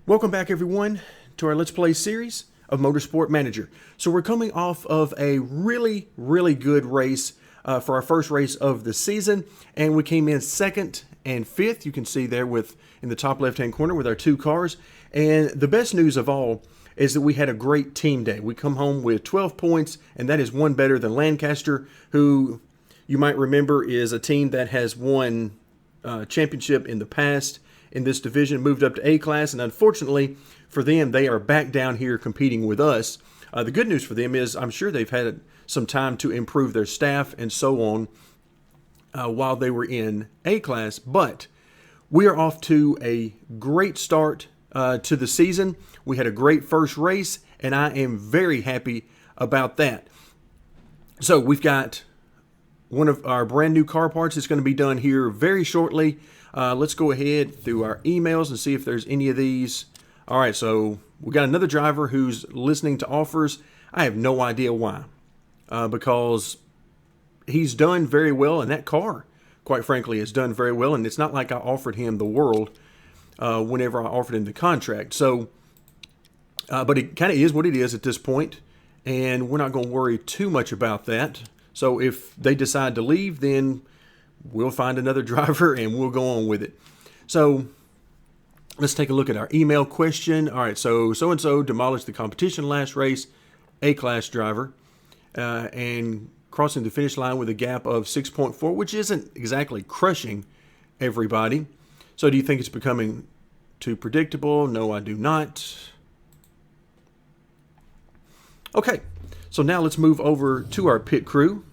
Welcome back, everyone, to our Let's Play series of Motorsport Manager. So we're coming off of a really good race for our first race of the season, and we came in second and fifth. You can see there in the top left-hand corner with our two cars. And the best news of all is that we had a great team day. We come home with 12 points, and that is one better than Lancaster, who you might remember is a team that has won championship in the past in this division, moved up to A class, and unfortunately for them, they are back down here competing with us. The good news for them is I'm sure they've had some time to improve their staff and so on while they were in A class, but we are off to a great start to the season. We had a great first race, and I am very happy about that. So we've got one of our brand new car parts that's going to be done here very shortly. Let's go ahead through our emails and see if there's any of these. All right, so we got another driver who's listening to offers. I have no idea why, because he's done very well, and that car, quite frankly, has done very well, and it's not like I offered him the world whenever I offered him the contract. So, but it kind of is what it is at this point, and we're not going to worry too much about that. So if they decide to leave, then we'll find another driver and we'll go on with it. So let's take a look at our email question. All right, so-and-so demolished the competition last race, A-class driver, and crossing the finish line with a gap of 6.4, which isn't exactly crushing everybody. So do you think it's becoming too predictable? No, I do not. Okay, so now let's move over to our pit crew.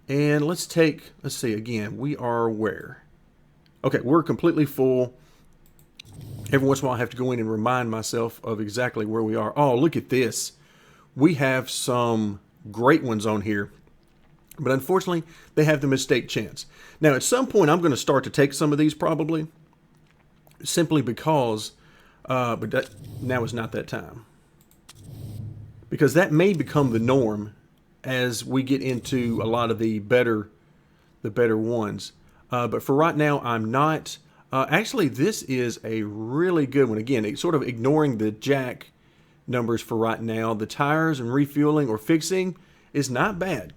And let's see again, we are where? Okay, we're completely full. Every once in a while I have to go in and remind myself of exactly where we are. Oh, look at this. We have some great ones on here, but unfortunately they have the mistake chance. Now at some point I'm going to start to take some of these probably, simply because, but now is not that time. Because that may become the norm as we get into a lot of the better ones. But for right now, I'm not. Actually, this is a really good one. Again, sort of ignoring the jack numbers for right now. The tires and refueling or fixing is not bad.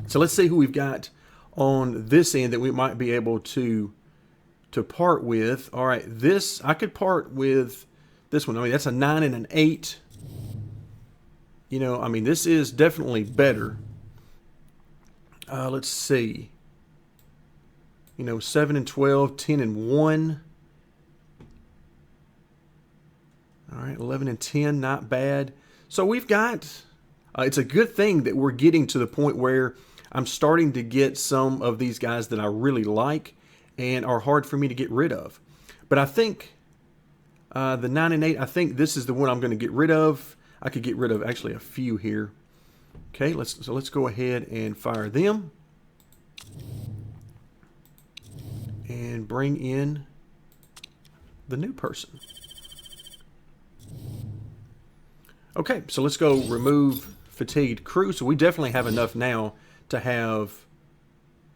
So let's see who we've got on this end that we might be able to part with. All right, I could part with this one. I mean, that's a 9 and an 8. You know, I mean, this is definitely better. Let's see. You know, 7 and 12, 10 and 1. All right, 11 and 10, not bad. So we've got, it's a good thing that we're getting to the point where I'm starting to get some of these guys that I really like and are hard for me to get rid of. But I think the 9 and 8, I think this is the one I'm going to get rid of. I could get rid of actually a few here. Okay, let's go ahead and fire them. And bring in the new person. Okay, so let's go remove fatigued crew. So we definitely have enough now to have,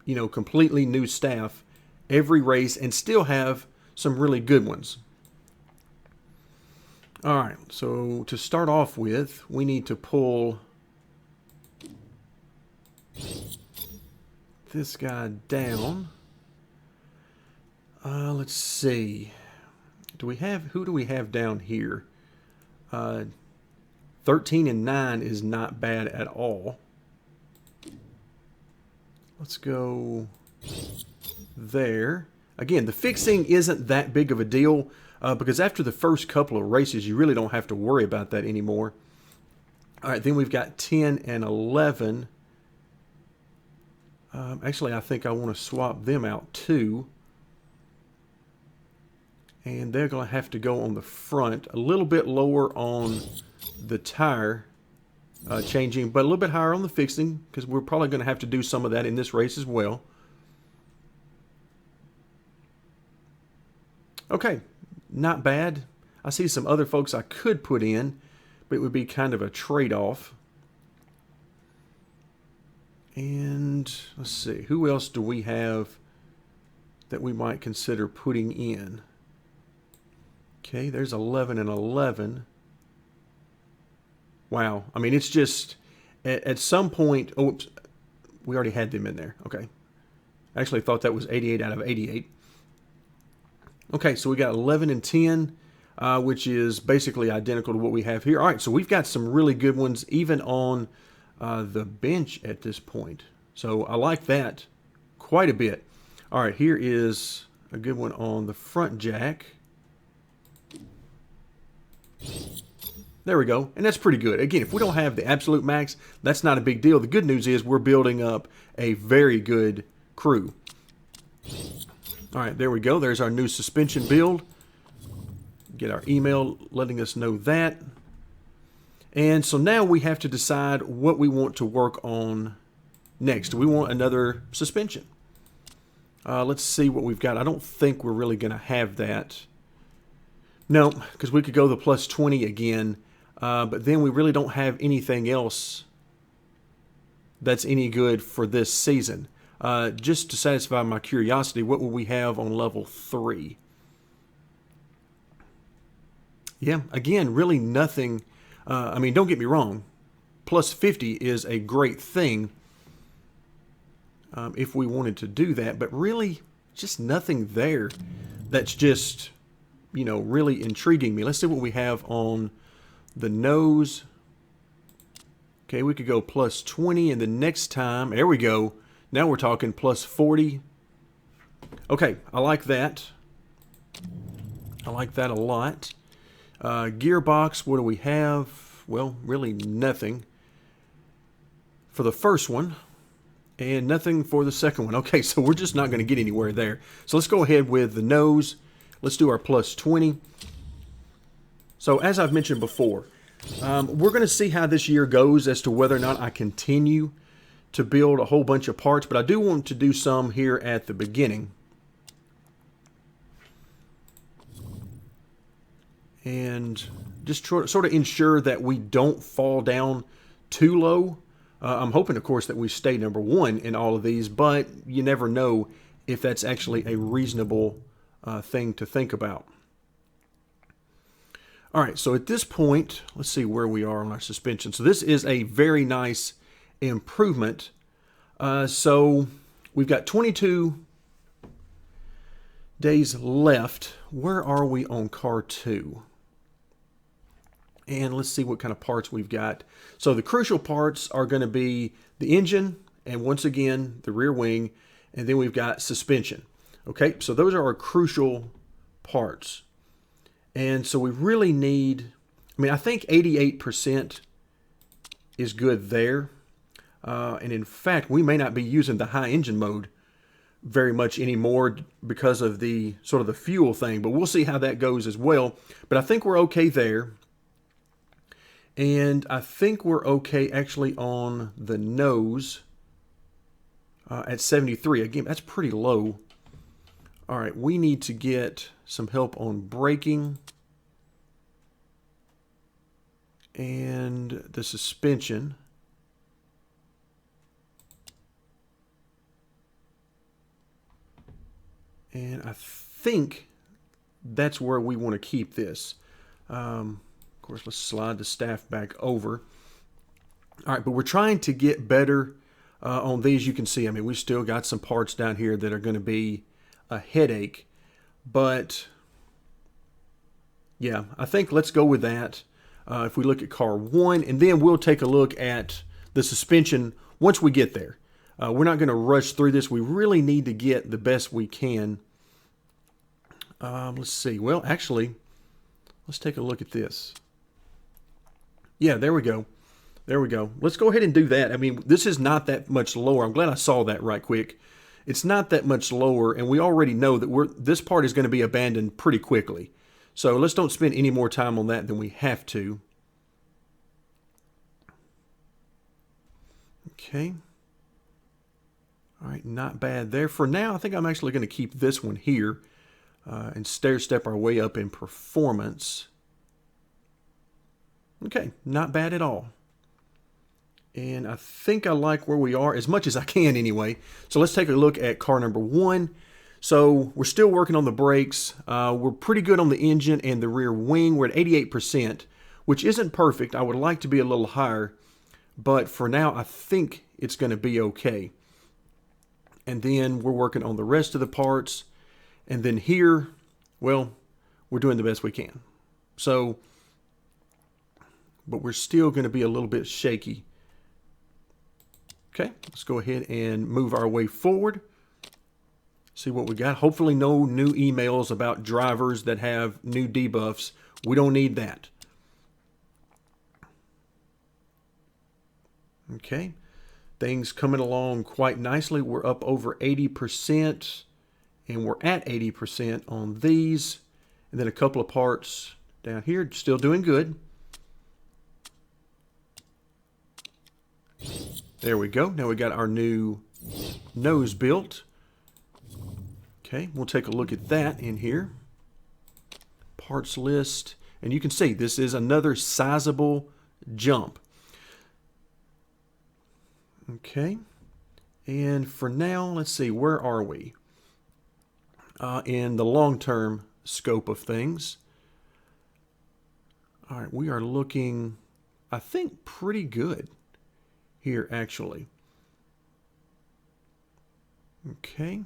you know, completely new staff every race and still have some really good ones. All right, so to start off with, we need to pull this guy down. Let's see. Who do we have down here? 13 and 9 is not bad at all. Let's go there. Again, the fixing isn't that big of a deal. Because after the first couple of races, you really don't have to worry about that anymore. All right, then we've got 10 and 11. Actually, I think I want to swap them out too. And they're going to have to go on the front, a little bit lower on the tire changing, but a little bit higher on the fixing, because we're probably going to have to do some of that in this race as well. Okay. Not bad. I see some other folks I could put in, but it would be kind of a trade-off. And let's see, who else do we have that we might consider putting in? Okay, there's 11 and 11. Wow. I mean, it's just at some point. Oh, oops, we already had them in there. Okay. I actually thought that was 88 out of 88. Okay, so we got 11 and 10, which is basically identical to what we have here. All right, so we've got some really good ones even on the bench at this point. So I like that quite a bit. All right, here is a good one on the front jack. There we go, and that's pretty good. Again, if we don't have the absolute max, that's not a big deal. The good news is we're building up a very good crew. All right, there we go. There's our new suspension build. Get our email letting us know that. And so now we have to decide what we want to work on next. Do we want another suspension? Let's see what we've got. I don't think we're really going to have that. No, because we could go the plus 20 again. But then we really don't have anything else that's any good for this season. Just to satisfy my curiosity, what will we have on level 3? Yeah, again, really nothing. I mean, don't get me wrong. Plus 50 is a great thing if we wanted to do that. But really, just nothing there that's just, you know, really intriguing me. Let's see what we have on the nose. Okay, we could go plus 20, and the next time, there we go. Now we're talking plus 40. Okay, I like that. I like that a lot. Gearbox, what do we have? Well, really nothing for the first one, and nothing for the second one. Okay, so we're just not going to get anywhere there. So let's go ahead with the nose. Let's do our plus 20. So as I've mentioned before, we're going to see how this year goes as to whether or not I continue to build a whole bunch of parts, but I do want to do some here at the beginning. And just sort of ensure that we don't fall down too low. I'm hoping, of course, that we stay number 1 in all of these, but you never know if that's actually a reasonable thing to think about. All right, so at this point, let's see where we are on our suspension. So this is a very nice improvement. So we've got 22 days left. Where are we on car 2? And let's see what kind of parts we've got. So the crucial parts are going to be the engine, and once again, the rear wing, and then we've got suspension. Okay, so those are our crucial parts. And so we really need, I mean, I think 88% is good there. And in fact, we may not be using the high engine mode very much anymore because of the sort of the fuel thing, but we'll see how that goes as well. But I think we're okay there. And I think we're okay actually on the nose at 73. Again, that's pretty low. All right, we need to get some help on braking and the suspension. And I think that's where we want to keep this. Of course, let's slide the staff back over. All right, but we're trying to get better on these. You can see, I mean, we still got some parts down here that are going to be a headache. But, yeah, I think let's go with that. If we look at car 1, and then we'll take a look at the suspension once we get there. We're not going to rush through this. We really need to get the best we can. Let's see. Well, actually, let's take a look at this. Yeah, there we go. There we go. Let's go ahead and do that. I mean, this is not that much lower. I'm glad I saw that right quick. It's not that much lower, and we already know that this part is going to be abandoned pretty quickly. So let's don't spend any more time on that than we have to. Okay. All right, not bad there. For now, I think I'm actually going to keep this one here and stair-step our way up in performance. Okay, not bad at all. And I think I like where we are as much as I can anyway. So let's take a look at car number 1. So we're still working on the brakes. We're pretty good on the engine and the rear wing. We're at 88%, which isn't perfect. I would like to be a little higher, but for now, I think it's going to be okay. And then we're working on the rest of the parts. And then here, well, we're doing the best we can. So, but we're still going to be a little bit shaky. Okay, let's go ahead and move our way forward. See what we got. Hopefully no new emails about drivers that have new debuffs. We don't need that. Okay, things coming along quite nicely. We're up over 80%, and we're at 80% on these. And then a couple of parts down here, still doing good. There we go. Now we got our new nose built. Okay, we'll take a look at that in here. Parts list. And you can see this is another sizable jump. Okay, and for now, let's see, where are we? In the long-term scope of things. All right, we are looking, I think, pretty good here, actually. Okay.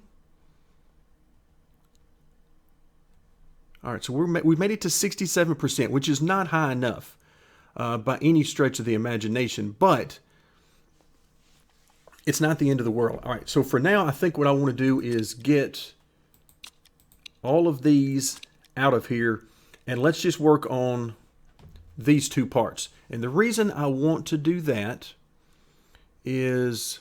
All right, so we've made it to 67%, which is not high enough by any stretch of the imagination, but it's not the end of the world. All right, so for now, I think what I want to do is get all of these out of here, and let's just work on these two parts. And the reason I want to do that is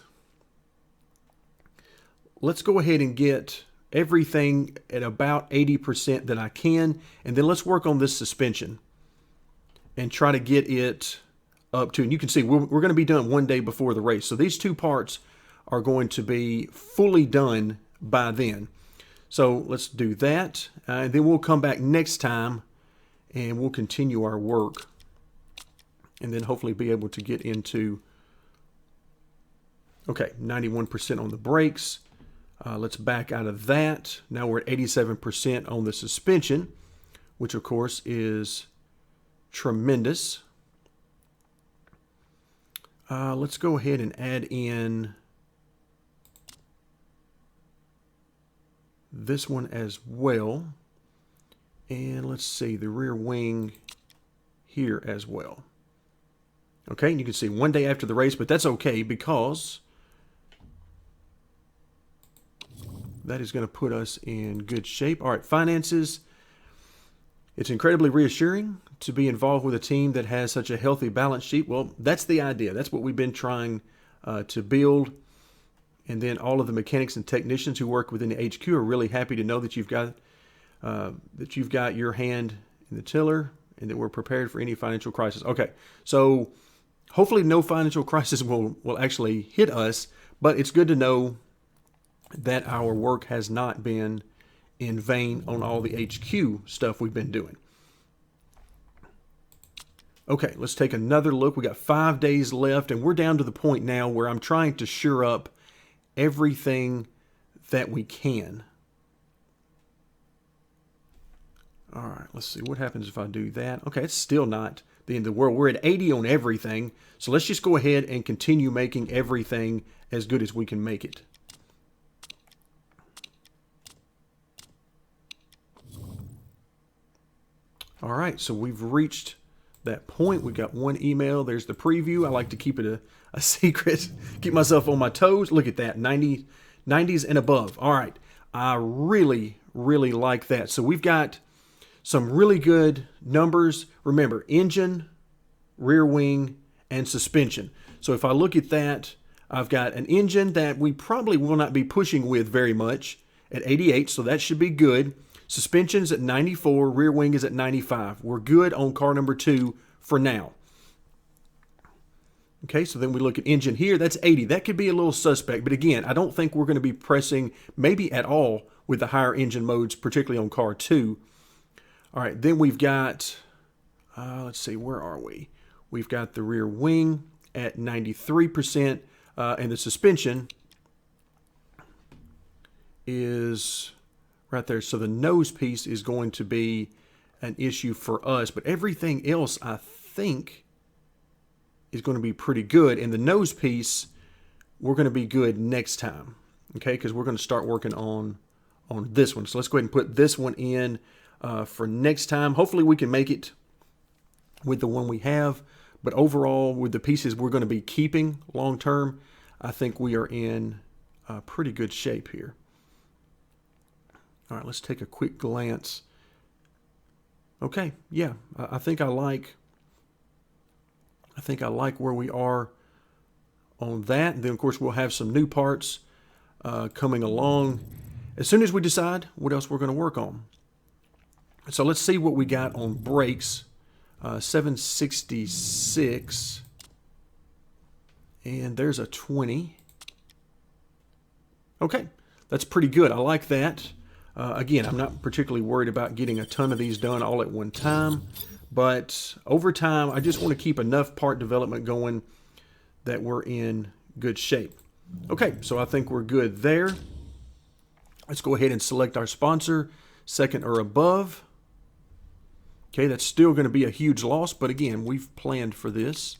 let's go ahead and get everything at about 80% that I can, and then let's work on this suspension and try to get it up to, and you can see we're going to be done one day before the race. So these two parts are going to be fully done by then. So let's do that, and then we'll come back next time and we'll continue our work, and then hopefully be able to get into, okay, 91% on the brakes. Let's back out of that. Now we're at 87% on the suspension, which of course is tremendous. Let's go ahead and add in this one as well. And let's see, the rear wing here as well. Okay, and you can see one day after the race, but that's okay because that is going to put us in good shape. All right, finances. It's incredibly reassuring to be involved with a team that has such a healthy balance sheet. Well, that's the idea. That's what we've been trying to build. And then all of the mechanics and technicians who work within the HQ are really happy to know that you've got your hand in the tiller and that we're prepared for any financial crisis. Okay, so hopefully no financial crisis will actually hit us, but it's good to know that our work has not been in vain on all the HQ stuff we've been doing. Okay, let's take another look. We got 5 days left, and we're down to the point now where I'm trying to shore up everything that we can. All right, let's see what happens if I do that. Okay, it's still not the end of the world. We're at 80 on everything, so let's just go ahead and continue making everything as good as we can make it. All right, so we've reached that point. We got one email. There's the preview. I like to keep it a secret, keep myself on my toes. Look at that, 90s and above. All right, I really, really like that. So we've got some really good numbers. Remember, engine, rear wing, and suspension. So if I look at that, I've got an engine that we probably will not be pushing with very much at 88, so that should be good. Suspension's at 94, rear wing is at 95. We're good on car number 2 for now. Okay, so then we look at engine here, that's 80. That could be a little suspect, but again, I don't think we're going to be pressing maybe at all with the higher engine modes, particularly on car 2. All right, then we've got, let's see, where are we? We've got the rear wing at 93%, and the suspension is right there. So the nose piece is going to be an issue for us, but everything else I think is going to be pretty good. And the nose piece, we're going to be good next time, okay? Because we're going to start working on this one. So let's go ahead and put this one in for next time. Hopefully we can make it with the one we have. But overall, with the pieces we're going to be keeping long term, I think we are in pretty good shape here. All right, let's take a quick glance. Okay, yeah, I think I like where we are on that. And then, of course, we'll have some new parts coming along as soon as we decide what else we're going to work on. So let's see what we got on brakes. 766, and there's a 20. Okay, that's pretty good. I like that. Again, I'm not particularly worried about getting a ton of these done all at one time, but over time, I just want to keep enough part development going that we're in good shape. Okay, so I think we're good there. Let's go ahead and select our sponsor, second or above. Okay, that's still going to be a huge loss, but again, we've planned for this.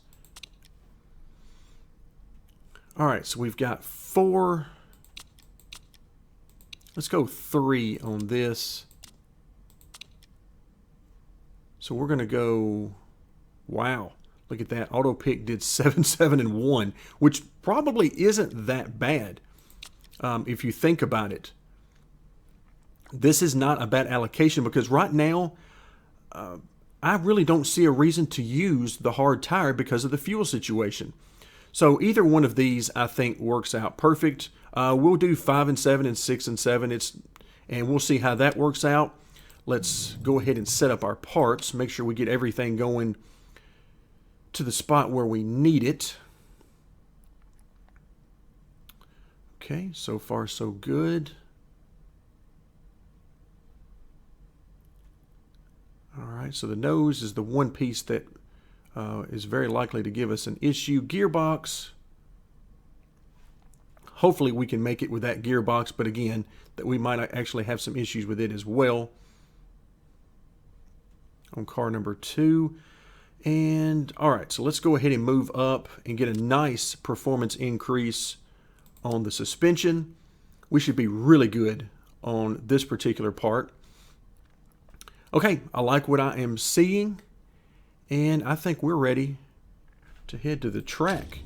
All right, so we've got 4. Let's go 3 on this. So we're going to go, wow, look at that. Auto pick did 7, 7, and 1, which probably isn't that bad if you think about it. This is not a bad allocation because right now, I really don't see a reason to use the hard tire because of the fuel situation. So either one of these, I think, works out perfect. We'll do 5 and 7 and 6 and 7. And we'll see how that works out. Let's go ahead and set up our parts. Make sure we get everything going to the spot where we need it. Okay, so far so good. All right, so the nose is the one piece that is very likely to give us an issue. Gearbox, hopefully we can make it with that gearbox, but again, that we might actually have some issues with it as well on car number 2. And all right, so let's go ahead and move up and get a nice performance increase on the suspension. We should be really good on this particular part. Okay, I like what I am seeing, and I think we're ready to head to the track.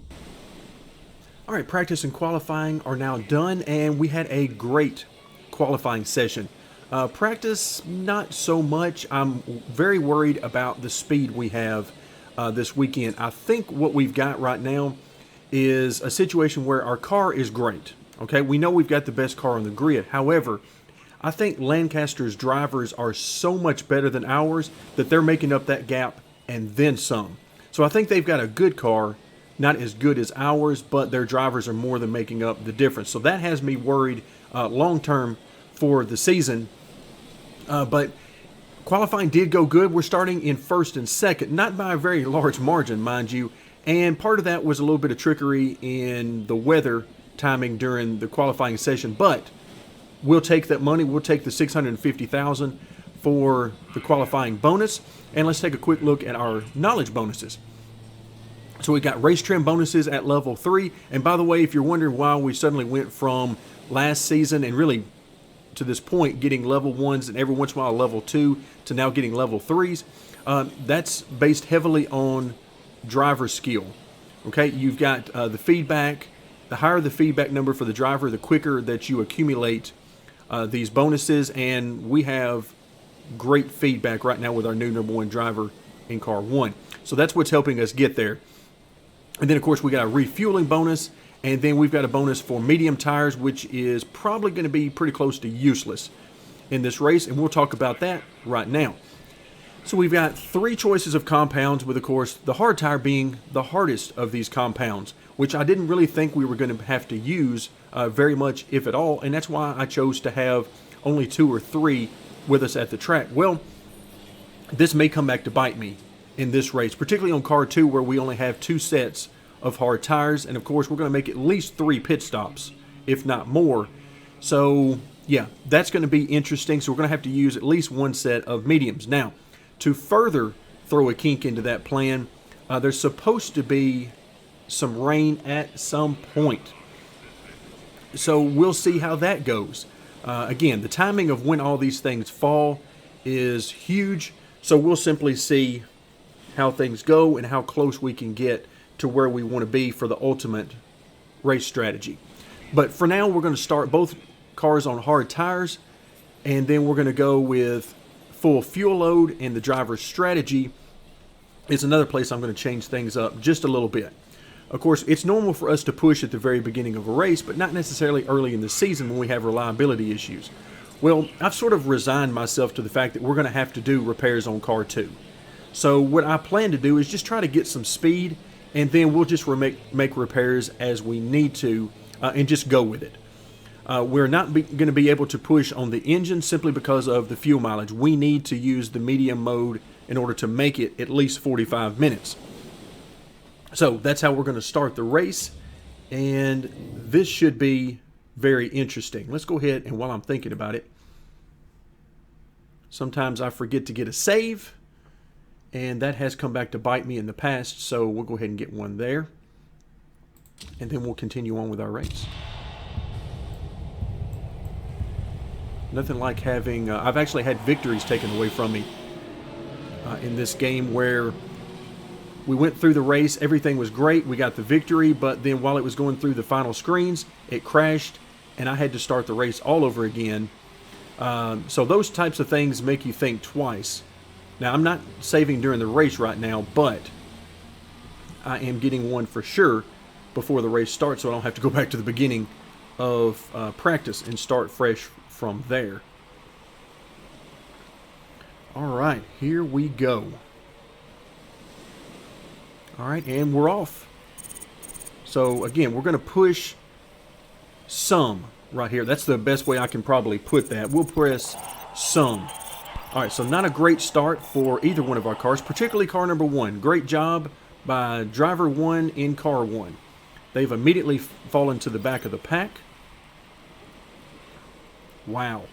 All right, practice and qualifying are now done, and we had a great qualifying session. Practice, not so much. I'm very worried about the speed we have this weekend. I think what we've got right now is a situation where our car is great. Okay, we know we've got the best car on the grid. However, I think Lancaster's drivers are so much better than ours that they're making up that gap and then some. So I think they've got a good car, not as good as ours, but their drivers are more than making up the difference. So that has me worried long term for the season. But qualifying did go good. We're starting in first and second, not by a very large margin, mind you. And part of that was a little bit of trickery in the weather timing during the qualifying session, but we'll take that money. We'll take the $650,000 for the qualifying bonus. And let's take a quick look at our knowledge bonuses. So we got race trim bonuses at level 3. And by the way, if you're wondering why we suddenly went from last season and really to this point getting level 1s and every once in a while level 2 to now getting level 3s, that's based heavily on driver skill. Okay, you've got the feedback. The higher the feedback number for the driver, the quicker that you accumulate these bonuses, and we have great feedback right now with our new number 1 driver in car 1. So that's what's helping us get there. And then, of course, we got a refueling bonus, and then we've got a bonus for medium tires, which is probably going to be pretty close to useless in this race, and we'll talk about that right now. So we've got 3 choices of compounds, with, of course, the hard tire being the hardest of these compounds, which I didn't really think we were going to have to use very much, if at all, and that's why I chose to have only 2 or 3 with us at the track. Well, this may come back to bite me in this race, particularly on car 2, where we only have 2 sets of hard tires, and of course we're going to make at least 3 pit stops, if not more. So yeah, that's going to be interesting. So we're going to have to use at least one set of mediums. Now, to further throw a kink into that plan, there's supposed to be some rain at some point. So we'll see how that goes. Again, the timing of when all these things fall is huge. So we'll simply see how things go and how close we can get to where we want to be for the ultimate race strategy. But for now, we're going to start both cars on hard tires, and then we're going to go with full fuel load, and the driver's strategy is another place I'm going to change things up just a little bit. Of course, it's normal for us to push at the very beginning of a race, but not necessarily early in the season when we have reliability issues. Well, I've sort of resigned myself to the fact that we're going to have to do repairs on car 2. So what I plan to do is just try to get some speed, and then we'll just make repairs as we need to, and just go with it. We're not going to be able to push on the engine simply because of the fuel mileage. We need to use the medium mode in order to make it at least 45 minutes. So that's how we're going to start the race, and this should be very interesting. Let's go ahead, and while I'm thinking about it, sometimes I forget to get a save, and that has come back to bite me in the past, so we'll go ahead and get one there, and then we'll continue on with our race. Nothing like having, I've actually had victories taken away from me in this game where we went through the race, everything was great, we got the victory, but then while it was going through the final screens, it crashed, and I had to start the race all over again. So those types of things make you think twice. Now, I'm not saving during the race right now, but I am getting one for sure before the race starts, so I don't have to go back to the beginning of practice and start fresh from there. All right, here we go. All right, and we're off. So again, we're going to push some right here. That's the best way I can probably put that. We'll press some. All right, so not a great start for either one of our cars, particularly car number 1. Great job by driver 1 in car 1. They've immediately fallen to the back of the pack. Wow.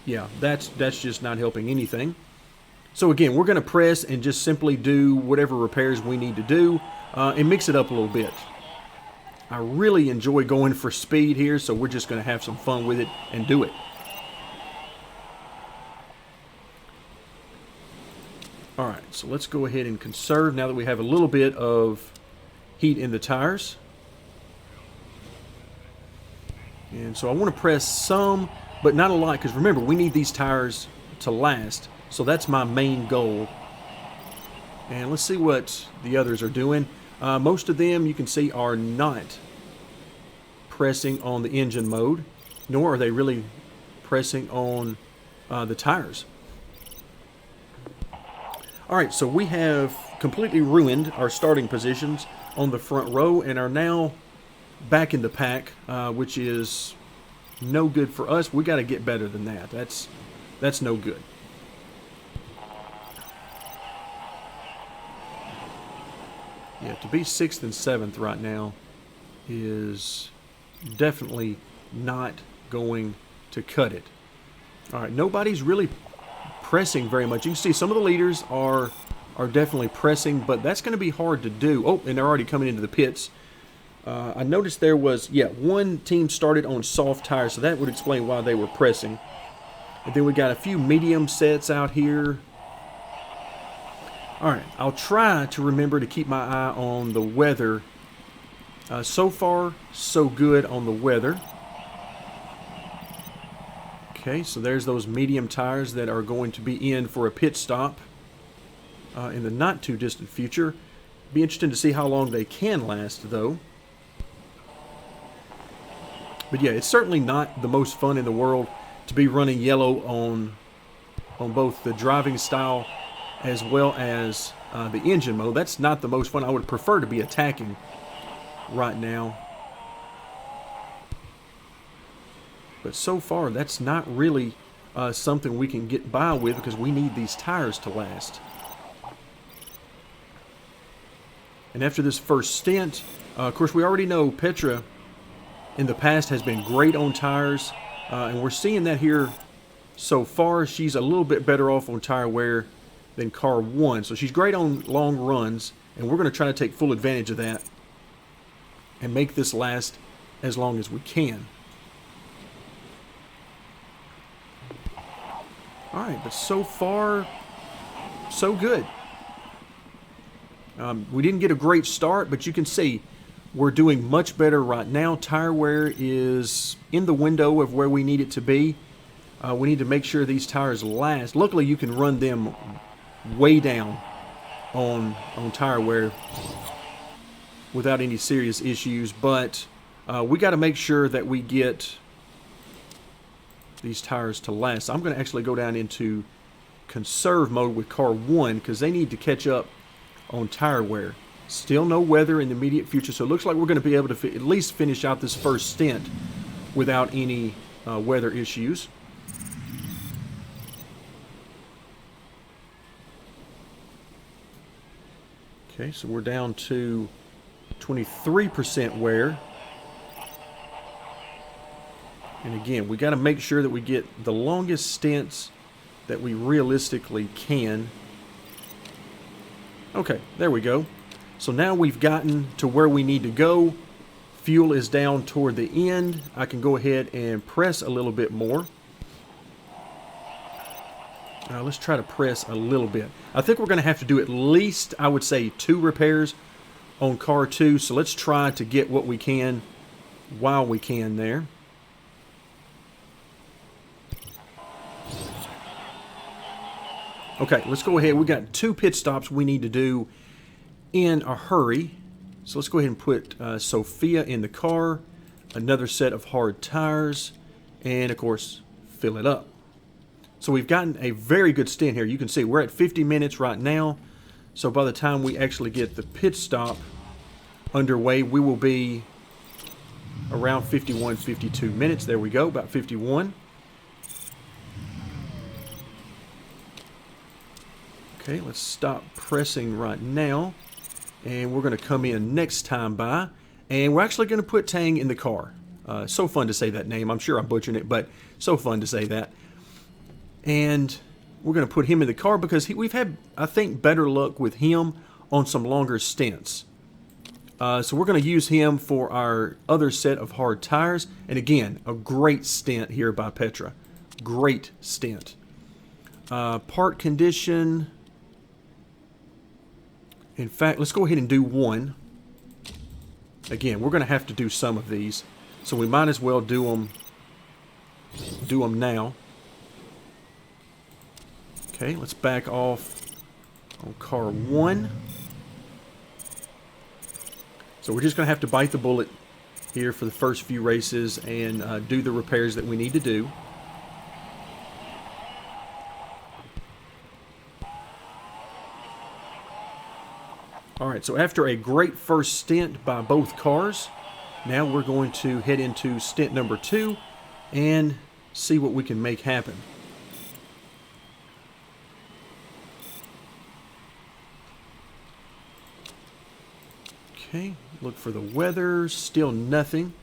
Yeah, that's just not helping anything. So again, we're going to press and just simply do whatever repairs we need to do and mix it up a little bit. I really enjoy going for speed here, so we're just going to have some fun with it and do it. All right, so let's go ahead and conserve now that we have a little bit of heat in the tires. And so I want to press some, but not a lot, because remember, we need these tires to last. So that's my main goal. And let's see what the others are doing. Most of them, you can see, are not pressing on the engine mode, nor are they really pressing on the tires. All right, so we have completely ruined our starting positions on the front row and are now back in the pack, which is no good for us. We got to get better than that. That's no good. Yeah, to be 6th and 7th right now is definitely not going to cut it. All right, nobody's really pressing very much. You can see some of the leaders are definitely pressing, but that's going to be hard to do. Oh, and they're already coming into the pits. I noticed there was, one team started on soft tires, so that would explain why they were pressing. And then we got a few medium sets out here. All right, I'll try to remember to keep my eye on the weather. So far, so good on the weather. Okay, so there's those medium tires that are going to be in for a pit stop in the not too distant future. Be interesting to see how long they can last, though. But yeah, it's certainly not the most fun in the world to be running yellow on both the driving style as well as the engine mode. That's not the most fun. I would prefer to be attacking right now. But so far, that's not really something we can get by with because we need these tires to last. And after this first stint, of course, we already know Petra in the past has been great on tires. And we're seeing that here so far. She's a little bit better off on tire wear than car 1. So she's great on long runs, and we're going to try to take full advantage of that and make this last as long as we can. All right, but so far, so good. We didn't get a great start, but you can see we're doing much better right now. Tire wear is in the window of where we need it to be. We need to make sure these tires last. Luckily, you can run them way down on tire wear without any serious issues, but we got to make sure that we get these tires to last. I'm going to actually go down into conserve mode with car 1 because they need to catch up on tire wear. Still no weather in the immediate future, so it looks like we're going to be able to at least finish out this first stint without any weather issues. Okay, so we're down to 23% wear. And again, we got to make sure that we get the longest stints that we realistically can. Okay, there we go. So now we've gotten to where we need to go. Fuel is down toward the end. I can go ahead and press a little bit more. Let's try to press a little bit. I think we're going to have to do at least, I would say, 2 repairs on car 2. So let's try to get what we can while we can there. Okay, let's go ahead. We got 2 pit stops we need to do in a hurry. So let's go ahead and put Sophia in the car, another set of hard tires, and of course, fill it up. So we've gotten a very good stint here. You can see we're at 50 minutes right now. So by the time we actually get the pit stop underway, we will be around 51, 52 minutes. There we go, about 51. Okay, let's stop pressing right now, and we're going to come in next time by, and we're actually going to put Tang in the car. So fun to say that name. I'm sure I'm butchering it, but so fun to say that. And we're going to put him in the car because we've had, I think, better luck with him on some longer stints. So we're going to use him for our other set of hard tires. And again, a great stint here by Petra. Great stint. Part condition. In fact, let's go ahead and do 1. Again, we're going to have to do some of these, so we might as well do them now. Okay, let's back off on car 1. So we're just going to have to bite the bullet here for the first few races and do the repairs that we need to do. Alright, so after a great first stint by both cars, now we're going to head into stint number 2 and see what we can make happen. Okay, look for the weather, still nothing.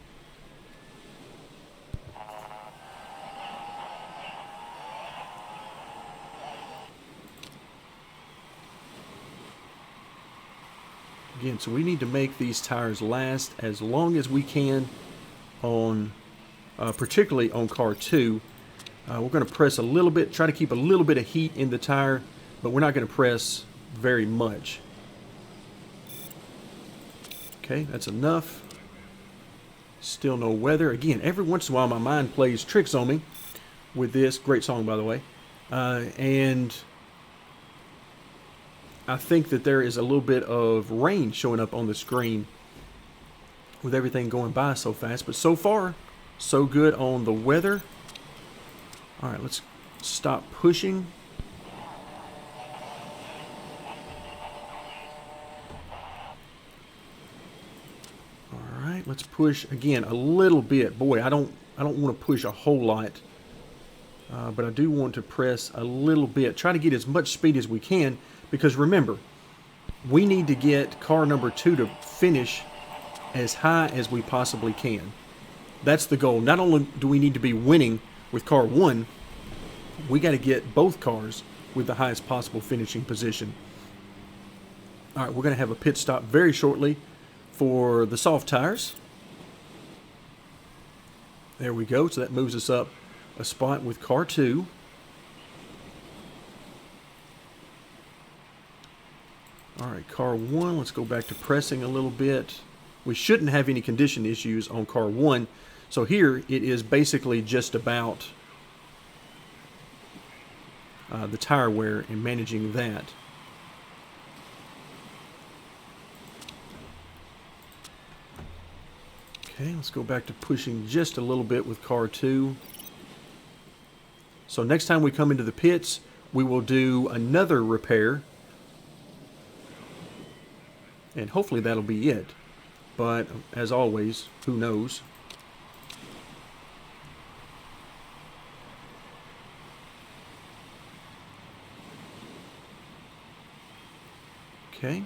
Again, so we need to make these tires last as long as we can on, particularly on car 2. We're going to press a little bit, try to keep a little bit of heat in the tire, but we're not going to press very much. Okay, that's enough. Still no weather. Again, every once in a while my mind plays tricks on me with this. Great song, by the way. And I think that there is a little bit of rain showing up on the screen with everything going by so fast. But so far, so good on the weather. All right, let's stop pushing. All right, let's push again a little bit. Boy, I don't want to push a whole lot. But I do want to press a little bit. Try to get as much speed as we can. Because remember, we need to get car number 2 to finish as high as we possibly can. That's the goal. Not only do we need to be winning with car 1, we got to get both cars with the highest possible finishing position. All right, we're going to have a pit stop very shortly for the soft tires. There we go. So that moves us up a spot with car 2. All right, car 1, let's go back to pressing a little bit. We shouldn't have any condition issues on car 1. So here it is basically just about the tire wear and managing that. Okay, let's go back to pushing just a little bit with car 2. So next time we come into the pits, we will do another repair. And hopefully that'll be it. But as always, who knows? Okay.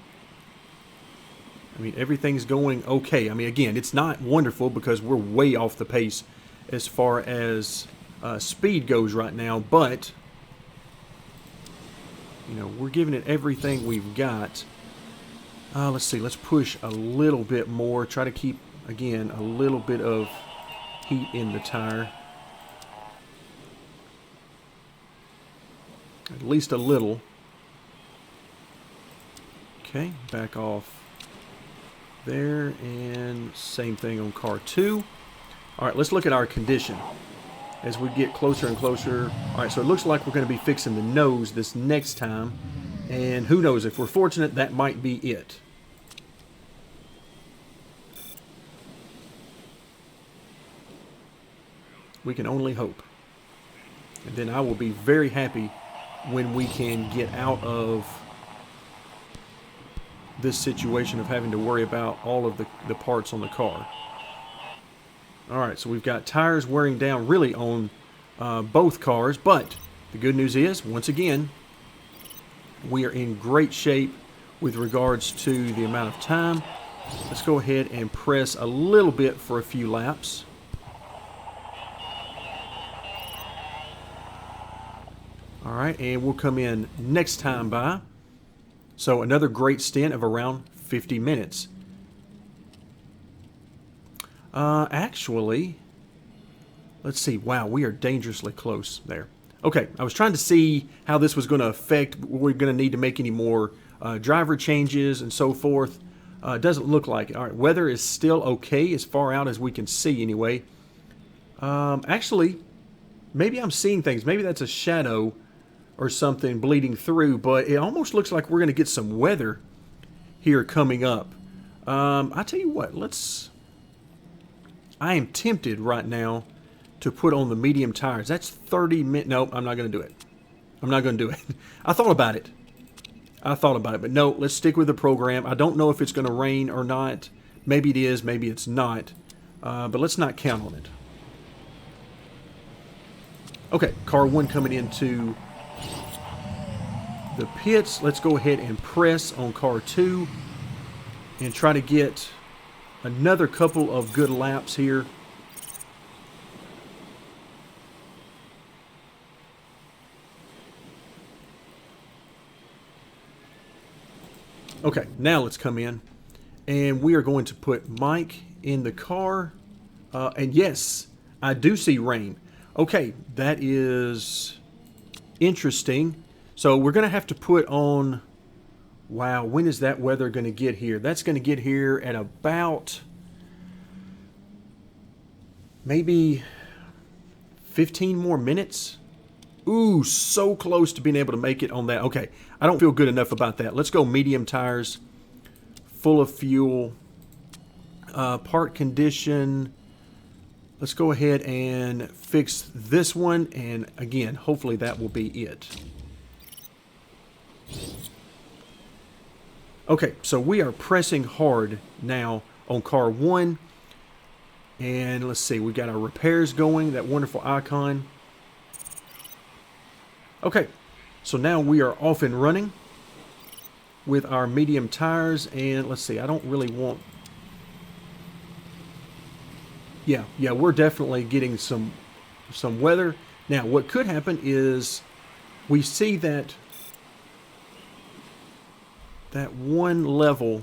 I mean, everything's going okay. I mean, again, it's not wonderful because we're way off the pace as far as speed goes right now, but you know, we're giving it everything we've got. Let's see, let's push a little bit more, try to keep, again, a little bit of heat in the tire. At least a little. Okay, back off there, and same thing on car 2. All right, let's look at our condition as we get closer and closer. All right, so it looks like we're going to be fixing the nose this next time, and who knows, if we're fortunate, that might be it. We can only hope. And then I will be very happy when we can get out of this situation of having to worry about all of the parts on the car. All right, so we've got tires wearing down really on both cars, but the good news is, once again, we are in great shape with regards to the amount of time. Let's go ahead and press a little bit for a few laps. All right, and we'll come in next time by. So another great stint of around 50 minutes. Actually, let's see. Wow, we are dangerously close there. Okay, I was trying to see how this was going to affect. We're going to need to make any more driver changes and so forth. Doesn't look like it. All right, weather is still okay as far out as we can see anyway. Actually, maybe I'm seeing things. Maybe that's a shadow or something bleeding through, but it almost looks like we're going to get some weather here coming up. I tell you what, I am tempted right now to put on the medium tires. That's 30 minutes. Nope, I'm not going to do it. I'm not going to do it. I thought about it, but no, let's stick with the program. I don't know if it's going to rain or not. Maybe it is, maybe it's not, but let's not count on it. Okay, car 1 coming into the pits. Let's go ahead and press on car 2 and try to get another couple of good laps here. Okay, now let's come in and we are going to put Mike in the car. And yes, I do see rain. Okay, that is interesting. So we're going to have to put on, wow, when is that weather going to get here? That's going to get here at about maybe 15 more minutes. Ooh, so close to being able to make it on that. Okay, I don't feel good enough about that. Let's go medium tires, full of fuel, part condition. Let's go ahead and fix this one, and again, hopefully that will be it. Okay, so we are pressing hard now on car 1. And let's see, we've got our repairs going, that wonderful icon. Okay, so now we are off and running with our medium tires. And let's see, I don't really want... Yeah, we're definitely getting some weather. Now, what could happen is we see that one level,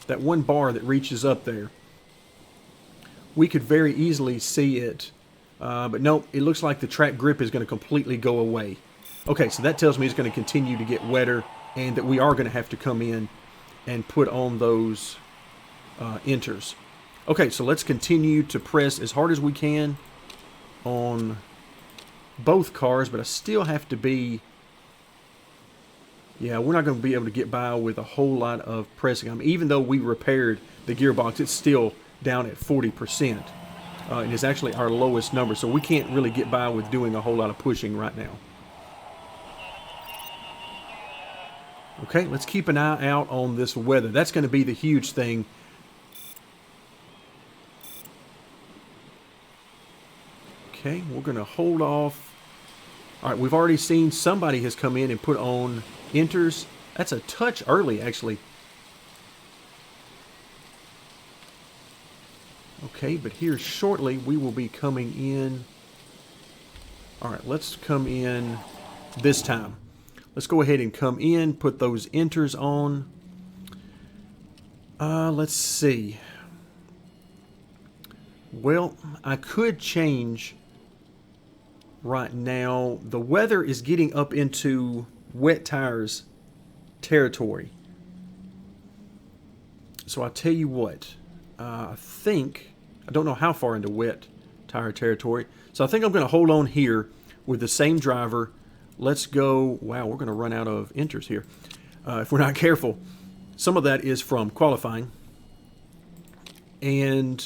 that one bar that reaches up there. We could very easily see it, but nope, it looks like the track grip is going to completely go away. Okay, so that tells me it's going to continue to get wetter and that we are going to have to come in and put on those enters. Okay, so let's continue to press as hard as we can on both cars, but I still have to be... Yeah, we're not going to be able to get by with a whole lot of pressing. I mean, even though we repaired the gearbox, it's still down at 40%. And it's actually our lowest number, so we can't really get by with doing a whole lot of pushing right now. Okay, let's keep an eye out on this weather. That's going to be the huge thing. Okay, we're going to hold off. All right, we've already seen somebody has come in and put on enters. That's a touch early, actually. Okay, but here shortly we will be coming in. All right, let's come in this time. Let's go ahead and come in, put those enters on. Let's see. Well, I could change right now. The weather is getting up into wet tires territory. So I tell you what, I don't know how far into wet tire territory. So I think I'm going to hold on here with the same driver. Let's go. Wow, we're going to run out of enters here if we're not careful. Some of that is from qualifying. And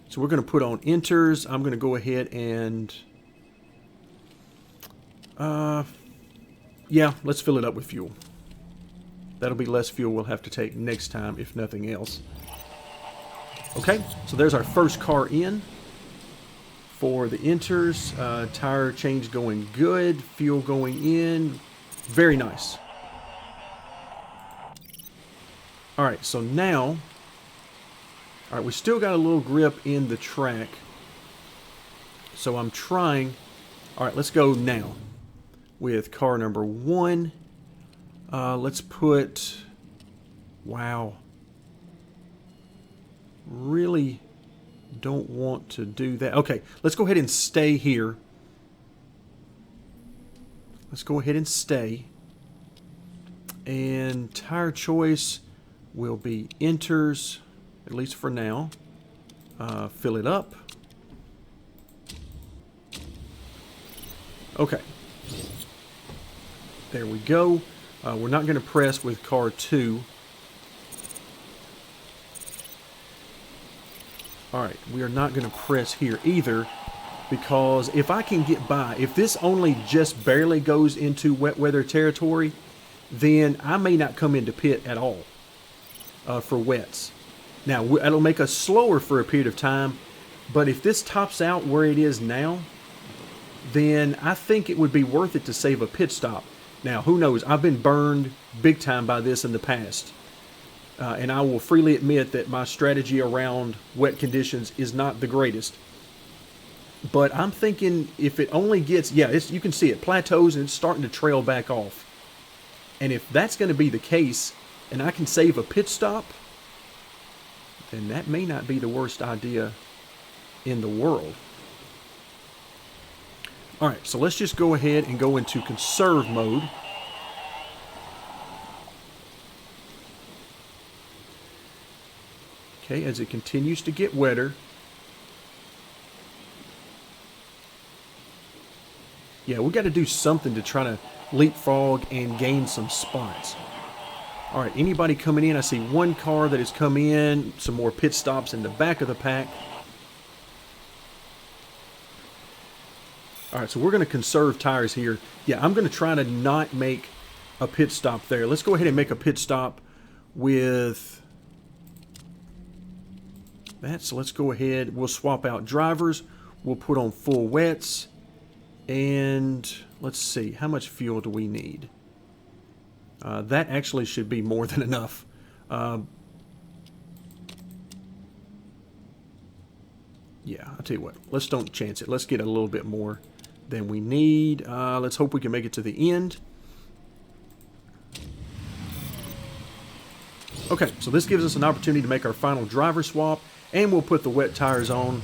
so we're going to put on enters. I'm going to go ahead and... yeah, let's fill it up with fuel. That'll be less fuel we'll have to take next time, if nothing else. Okay, so there's our first car in for the enters. Tire change going good. Fuel going in. Very nice. All right, so now... All right, we still got a little grip in the track. So I'm trying... All right, let's go now with car number 1. Let's put... Wow. Really don't want to do that. Okay, let's go ahead and stay here. Let's go ahead and stay. And tire choice will be enters, at least for now. Fill it up. Okay. There we go. We're not going to press with car 2. Alright, we are not going to press here either, because if I can get by, if this only just barely goes into wet weather territory, then I may not come into pit at all for wets. Now, it'll make us slower for a period of time, but if this tops out where it is now, then I think it would be worth it to save a pit stop. Now, who knows? I've been burned big time by this in the past. And I will freely admit that my strategy around wet conditions is not the greatest. But I'm thinking if it only gets, yeah, you can see it plateaus and it's starting to trail back off. And if that's going to be the case, and I can save a pit stop, then that may not be the worst idea in the world. All right, so let's just go ahead and go into conserve mode. Okay, as it continues to get wetter. Yeah, we got to do something to try to leapfrog and gain some spots. All right, anybody coming in? I see one car that has come in. Some more pit stops in the back of the pack. All right, so we're going to conserve tires here. Yeah, I'm going to try to not make a pit stop there. Let's go ahead and make a pit stop with that. So let's go ahead. We'll swap out drivers. We'll put on full wets. And let's see, how much fuel do we need? That actually should be more than enough. Yeah, I'll tell you what. Let's don't chance it. Let's get a little bit more than we need. Let's hope we can make it to the end. Okay, so this gives us an opportunity to make our final driver swap, and we'll put the wet tires on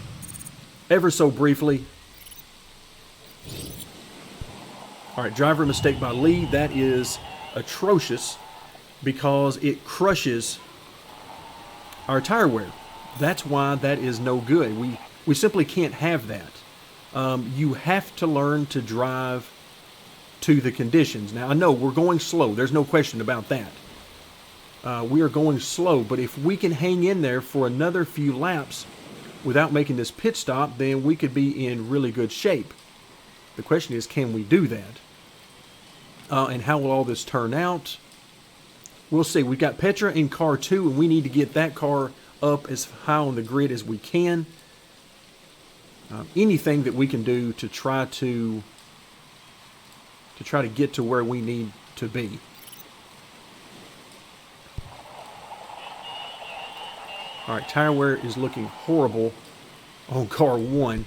ever so briefly. All right, driver mistake by Lee. That is atrocious because it crushes our tire wear. That's why that is no good. We simply can't have that. You have to learn to drive to the conditions. Now, I know we're going slow. There's no question about that. We are going slow, but if we can hang in there for another few laps without making this pit stop, then we could be in really good shape. The question is, can we do that? And how will all this turn out? We'll see. We've got Petra in car 2, and we need to get that car up as high on the grid as we can. Anything that we can do to try to get to where we need to be. All right, tire wear is looking horrible on car 1.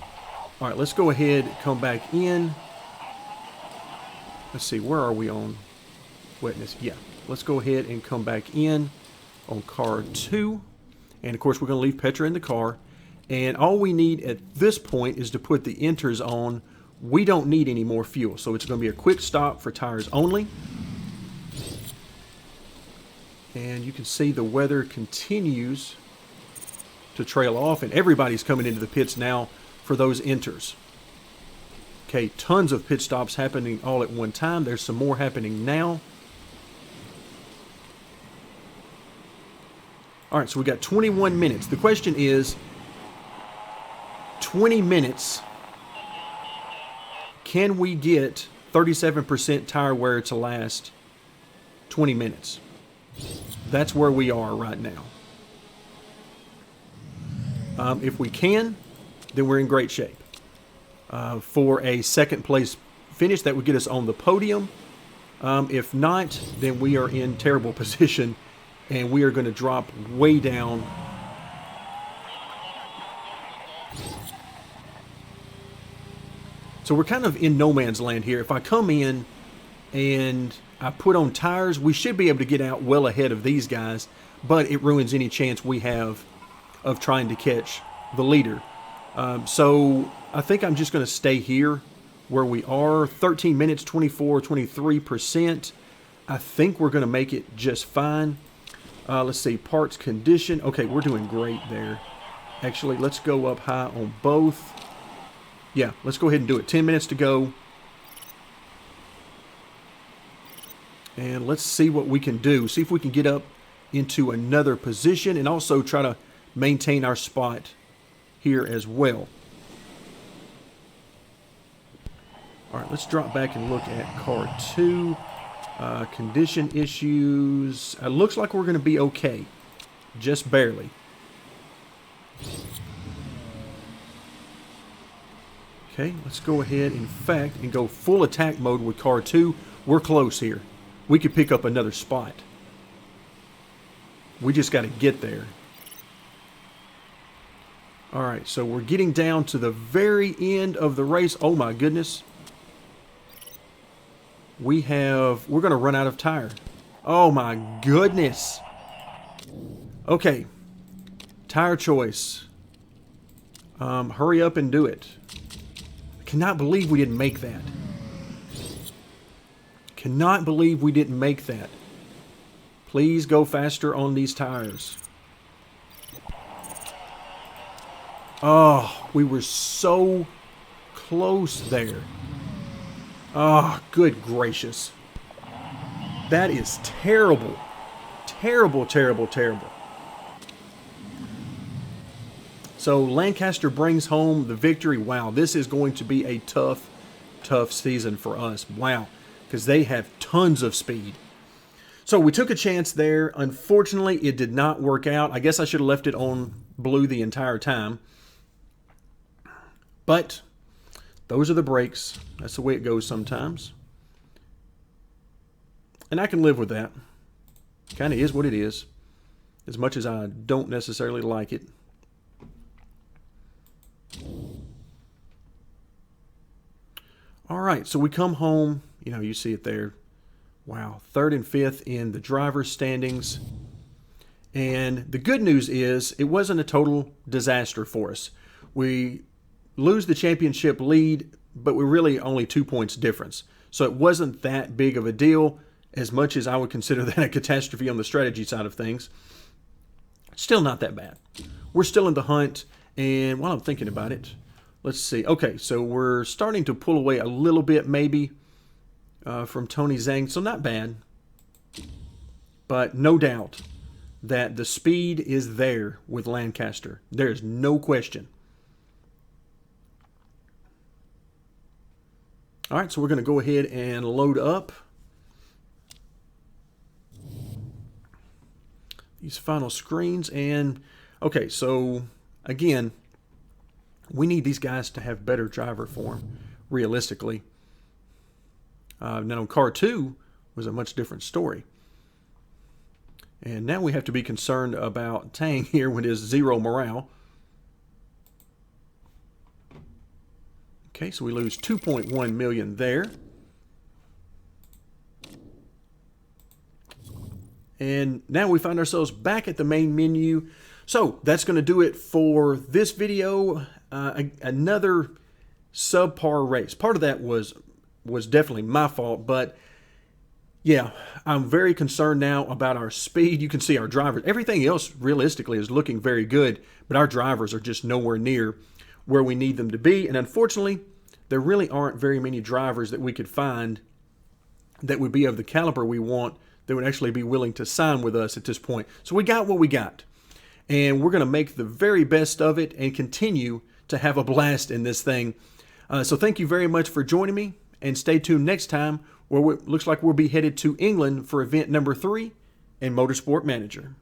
All right, let's go ahead, come back in. Let's see, where are we on wetness? Yeah, let's go ahead and come back in on car 2. And of course, we're going to leave Petra in the car. And all we need at this point is to put the inters on. We don't need any more fuel, so it's going to be a quick stop for tires only. And you can see the weather continues to trail off, and everybody's coming into the pits now for those inters. Okay, tons of pit stops happening all at one time. There's some more happening now. All right, so we got 21 minutes. The question is, 20 minutes, can we get 37% tire wear to last 20 minutes? That's where we are right now. If we can, then we're in great shape. For a second place finish, that would get us on the podium. If not, then we are in terrible position, and we are going to drop way down. So we're kind of in no man's land here. If I come in and I put on tires, we should be able to get out well ahead of these guys, but it ruins any chance we have of trying to catch the leader. So I think I'm just going to stay here where we are. 13 minutes, 23%. I think we're going to make it just fine. Let's see, parts condition. Okay, we're doing great there. Actually, let's go up high on both. Yeah, let's go ahead and do it. 10 minutes to go. And let's see what we can do. See if we can get up into another position and also try to maintain our spot here as well. All right, let's drop back and look at car 2. Condition issues. It looks like we're going to be okay. Just barely. Okay, let's go ahead, in fact, and go full attack mode with car 2. We're close here. We could pick up another spot. We just got to get there. All right, so we're getting down to the very end of the race. Oh my goodness. We're going to run out of tire. Oh my goodness. Okay. Tire choice. Hurry up and do it. I cannot believe we didn't make that. Cannot believe we didn't make that. Please go faster on these tires. Oh, we were so close there. Oh, good gracious. That is terrible. Terrible, terrible, terrible. So Lancaster brings home the victory. Wow, this is going to be a tough, tough season for us. Wow, because they have tons of speed. So we took a chance there. Unfortunately, it did not work out. I guess I should have left it on blue the entire time. But those are the breaks. That's the way it goes sometimes. And I can live with that. Kind of is what it is. As much as I don't necessarily like it. All right, so we come home. You know, you see it there. Wow, 3rd and 5th in the driver's standings. And the good news is it wasn't a total disaster for us. We lose the championship lead, but we're really only 2 points difference. So it wasn't that big of a deal, as much as I would consider that a catastrophe on the strategy side of things. Still not that bad. We're still in the hunt, and while I'm thinking about it, let's see. Okay, so we're starting to pull away a little bit maybe from Tony Zhang, so not bad. But no doubt that the speed is there with Lancaster. There's no question. All right, so we're going to go ahead and load up these final screens. And okay, so again, we need these guys to have better driver form, realistically. Now, car 2 was a much different story. And now we have to be concerned about Tang here with his 0 morale. Okay, so we lose 2.1 million there. And now we find ourselves back at the main menu. So that's going to do it for this video. Another subpar race. Part of that was definitely my fault, but yeah, I'm very concerned now about our speed. You can see our drivers. Everything else realistically is looking very good, but our drivers are just nowhere near where we need them to be. And unfortunately, there really aren't very many drivers that we could find that would be of the caliber we want, that would actually be willing to sign with us at this point. So we got what we got, and we're going to make the very best of it and continue to have a blast in this thing. So thank you very much for joining me, and stay tuned next time, where it looks like we'll be headed to England for event number 3 in Motorsport Manager.